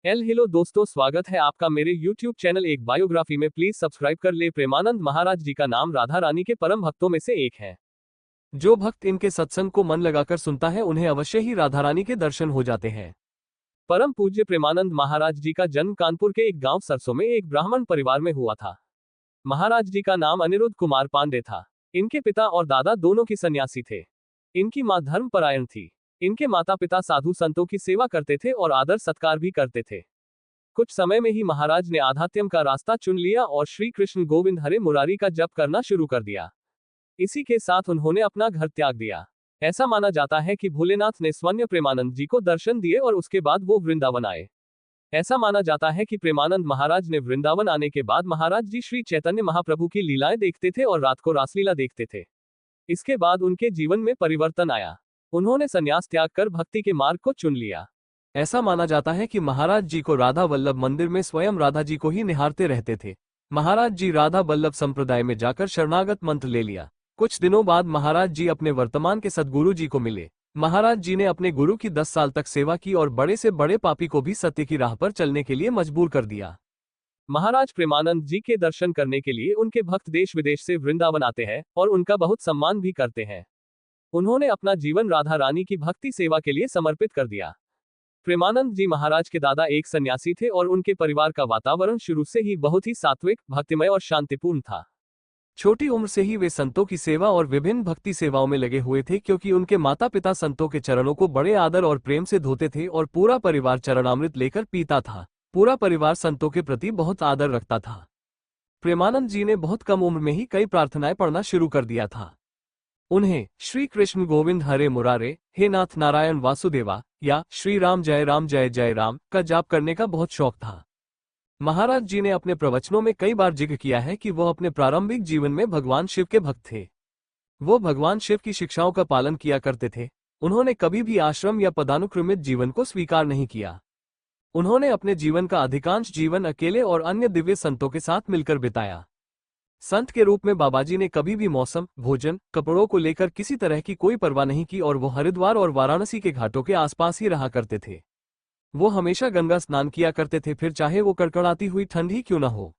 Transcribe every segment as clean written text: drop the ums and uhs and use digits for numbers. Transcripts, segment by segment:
Hello दोस्तों, स्वागत है आपका मेरे YouTube चैनल एक बायोग्राफी में। प्लीज सब्सक्राइब कर ले। प्रेमानंद महाराज जी का नाम राधा रानी के परम भक्तों में से एक है। जो भक्त इनके सत्संग को मन लगाकर सुनता है उन्हें अवश्य ही राधा रानी के दर्शन हो जाते हैं। परम पूज्य प्रेमानंद महाराज जी का जन्म कानपुर के एक गांव सरसों में एक ब्राह्मण परिवार में हुआ था। महाराज जी का नाम अनिरुद्ध कुमार पांडे था। इनके पिता और दादा दोनों की सन्यासी थे। इनकी मां धर्मपरायण थी। इनके माता पिता साधु संतों की सेवा करते थे और आदर सत्कार भी करते थे। कुछ समय में ही महाराज ने आध्यात्म का रास्ता चुन लिया और श्री कृष्ण गोविंद हरे मुरारी का जप करना शुरू कर दिया। इसी के साथ उन्होंने अपना घर त्याग दिया। ऐसा माना जाता है कि भोलेनाथ ने स्वयं प्रेमानंद जी को दर्शन दिए और उसके बाद वो वृंदावन आए। ऐसा माना जाता है कि प्रेमानंद महाराज ने वृंदावन आने के बाद महाराज जी श्री चैतन्य महाप्रभु की लीलाएं देखते थे और रात को रासलीला देखते थे। इसके बाद उनके जीवन में परिवर्तन आया। उन्होंने संन्यास त्याग कर भक्ति के मार्ग को चुन लिया। ऐसा माना जाता है कि महाराज जी को राधा वल्लभ मंदिर में स्वयं राधा जी को ही निहारते रहते थे। महाराज जी राधा वल्लभ संप्रदाय में जाकर शरणागत मंत्र ले लिया। कुछ दिनों बाद महाराज जी अपने वर्तमान के सद्गुरु जी को मिले। महाराज जी ने अपने गुरु की 10 साल तक सेवा की और बड़े से बड़े पापी को भी सत्य की राह पर चलने के लिए मजबूर कर दिया। महाराज प्रेमानंद जी के दर्शन करने के लिए उनके भक्त देश विदेश से वृंदावन आते हैं और उनका बहुत सम्मान भी करते हैं। उन्होंने अपना जीवन राधा रानी की भक्ति सेवा के लिए समर्पित कर दिया। प्रेमानंद जी महाराज के दादा एक सन्यासी थे और उनके परिवार का वातावरण शुरू से ही बहुत ही सात्विक, भक्तिमय और शांतिपूर्ण था। छोटी उम्र से ही वे संतों की सेवा और विभिन्न भक्ति सेवाओं में लगे हुए थे, क्योंकि उनके माता पिता संतों के चरणों को बड़े आदर और प्रेम से धोते थे और पूरा परिवार चरणामृत लेकर पीता था। पूरा परिवार संतों के प्रति बहुत आदर रखता था। प्रेमानंद जी ने बहुत कम उम्र में ही कई प्रार्थनाएं पढ़ना शुरू कर दिया था। उन्हें श्री कृष्ण गोविंद हरे मुरारे, हे नाथ नारायण वासुदेवा या श्री राम जय जय राम का जाप करने का बहुत शौक था। महाराज जी ने अपने प्रवचनों में कई बार जिक्र किया है कि वो अपने प्रारंभिक जीवन में भगवान शिव के भक्त थे। वो भगवान शिव की शिक्षाओं का पालन किया करते थे। उन्होंने कभी भी आश्रम या पदानुक्रमित जीवन को स्वीकार नहीं किया। उन्होंने अपने जीवन का अधिकांश जीवन अकेले और अन्य दिव्य संतों के साथ मिलकर बिताया। संत के रूप में बाबाजी ने कभी भी मौसम, भोजन, कपड़ों को लेकर किसी तरह की कोई परवाह नहीं की और वो हरिद्वार और वाराणसी के घाटों के आसपास ही रहा करते थे। वो हमेशा गंगा स्नान किया करते थे, फिर चाहे वो कड़कड़ाती हुई ठंड ही क्यों न हो।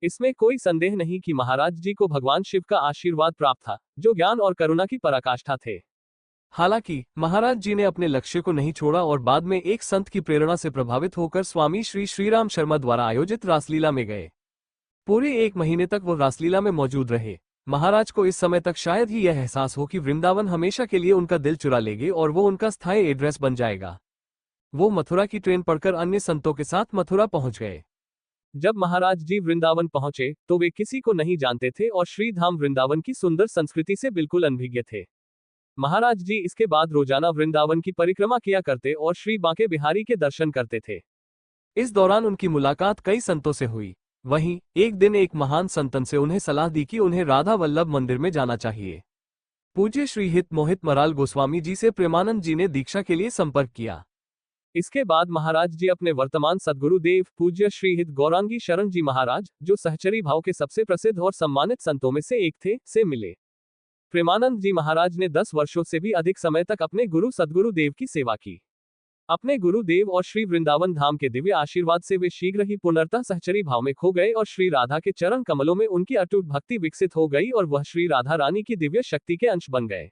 इसमें कोई संदेह नहीं कि महाराज जी को भगवान शिव का आशीर्वाद प्राप्त था, जो ज्ञान और करुणा की पराकाष्ठा थे। हालांकि महाराज जी ने अपने लक्ष्य को नहीं छोड़ा और बाद में एक संत की प्रेरणा से प्रभावित होकर स्वामी श्री श्रीराम शर्मा द्वारा आयोजित रासलीला में गए। पूरे 1 महीने तक वो रासलीला में मौजूद रहे। महाराज को इस समय तक शायद ही यह एहसास हो कि वृंदावन हमेशा के लिए उनका दिल चुरा लेंगे और वो उनका स्थायी एड्रेस बन जाएगा। वो मथुरा की ट्रेन पकड़कर अन्य संतों के साथ मथुरा पहुंच गए। जब महाराज जी वृंदावन पहुंचे तो वे किसी को नहीं जानते थे और श्रीधाम वृंदावन की सुंदर संस्कृति से बिल्कुल अनभिज्ञ थे। महाराज जी इसके बाद रोजाना वृंदावन की परिक्रमा किया करते और श्री बांके बिहारी के दर्शन करते थे। इस दौरान उनकी मुलाकात कई संतों से हुई। वहीं एक दिन एक महान संतन से उन्हें सलाह दी कि उन्हें राधा वल्लभ मंदिर में जाना चाहिए। पूज्य श्री हित मोहित मराल गोस्वामी जी से प्रेमानंद जी ने दीक्षा के लिए संपर्क किया। इसके बाद महाराज जी अपने वर्तमान सद्गुरु देव पूज्य श्री हित गौरांगी शरण जी महाराज, जो सहचरी भाव के सबसे प्रसिद्ध और सम्मानित संतों में से एक थे, से मिले। प्रेमानंद जी महाराज ने 10 वर्षों से भी अधिक समय तक अपने गुरु सद्गुरु देव की सेवा की। अपने गुरुदेव और श्री वृंदावन धाम के दिव्य आशीर्वाद से वे शीघ्र ही पुनर्तः सहचरी भाव में खो गए और श्री राधा के चरण कमलों में उनकी अटूट भक्ति विकसित हो गई और वह श्री राधा रानी की दिव्य शक्ति के अंश बन गए।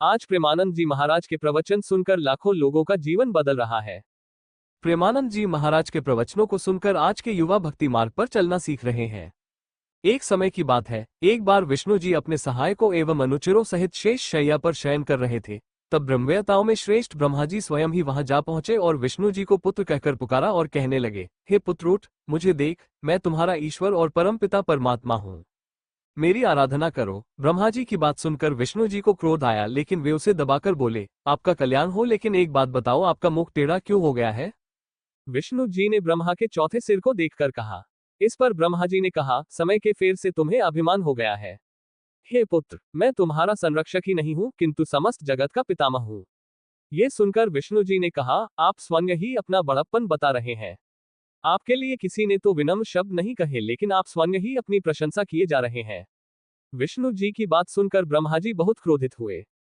आज प्रेमानंद जी महाराज के प्रवचन सुनकर लाखों लोगों का जीवन बदल रहा है। प्रेमानंद जी महाराज के प्रवचनों को सुनकर आज के युवा भक्ति मार्ग पर चलना सीख रहे हैं। एक समय की बात है, एक बार विष्णु जी अपने सहायकों एवं अनुचरों सहित शेष शैया पर शयन कर रहे थे। तब ब्रह्मवेताओं में श्रेष्ठ ब्रह्मा जी स्वयं ही वहां जा पहुंचे और विष्णु जी को पुत्र कहकर पुकारा और कहने लगे, हे पुत्र उठ, मुझे देख, मैं तुम्हारा ईश्वर और परमपिता परमात्मा हूँ, मेरी आराधना करो। ब्रह्मा जी की बात सुनकर विष्णु जी को क्रोध आया, लेकिन वे उसे दबाकर बोले, आपका कल्याण हो, लेकिन एक बात बताओ, आपका मुख टेढ़ा क्यों हो गया है? विष्णु जी ने ब्रह्मा के चौथे सिर को देखकर कहा। इस पर ब्रह्मा जी ने कहा, समय के फेर से तुम्हें अभिमान हो गया है। हे पुत्र, मैं तुम्हारा संरक्षक ही नहीं हूँ, किंतु समस्त जगत का पितामह हूँ। ये सुनकर विष्णु जी ने कहा, आप स्वयं ही अपना बड़प्पन बता रहे हैं। आपके लिए किसी ने तो विनम्र शब्द नहीं कहे, लेकिन आप स्वयं ही अपनी प्रशंसा किए जा रहे हैं। विष्णु जी की बात सुनकर ब्रह्मा जी बहुत क्रोधित हुए।